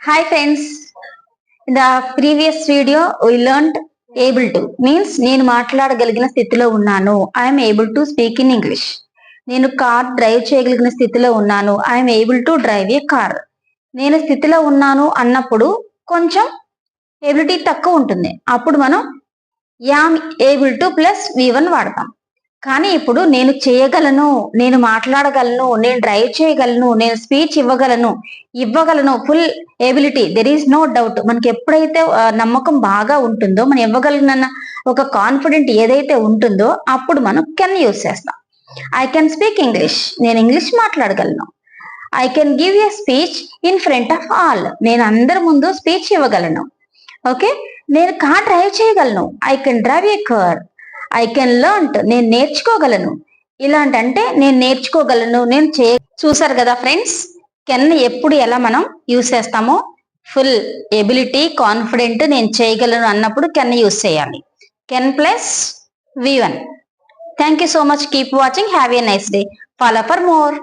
Hi friends, in the previous video we learned able to means నేను మాట్లాడగలిగిన స్థితిలో ఉన్నాను. I am able to speak in English. నేను car drive చేయగలిగిన స్థితిలో ఉన్నాను. I am able to drive a car. నేను స్థితిలో ఉన్నాను అన్నప్పుడు కొంచెం ఎబిలిటీ తక్కువ ఉంటుంది. అప్పుడు మనం yam able to plus V1 వాడతాం. కానీ ఇప్పుడు నేను చేయగలను, నేను మాట్లాడగలను, నేను డ్రైవ్ చేయగలను, నేను స్పీచ్ ఇవ్వగలను full ability, there is no doubt. మనకి ఎప్పుడైతే నమ్మకం బాగా ఉంటుందో, మనం ఇవ్వగలనన్న ఒక కాన్ఫిడెంట్ ఏదైతే ఉంటుందో అప్పుడు మనం కెన్ యూజ్ చేస్తాం. ఐ కెన్ స్పీక్ ఇంగ్లీష్, నేను ఇంగ్లీష్ మాట్లాడగలను. I can give a speech in front of all, నేను అందరి ముందు స్పీచ్ ఇవ్వగలను. ఓకే, నేను కార్ డ్రైవ్ చేయగలను. I can drive a car. I can learn, నేను నేర్చుకోగలను. ఇలాంటి అంటే నేను నేర్చుకోగలను, నేను చూసారు కదా ఫ్రెండ్స్, కెన్ ఎప్పుడు ఎలా మనం యూస్ చేస్తామో, ఫుల్ ఎబిలిటీ కాన్ఫిడెంట్ నేను చేయగలను అన్నప్పుడు కెన్ యూస్ చేయాలి. Can plus V1. Thank you so much. Keep watching. Have a nice day. Follow for more.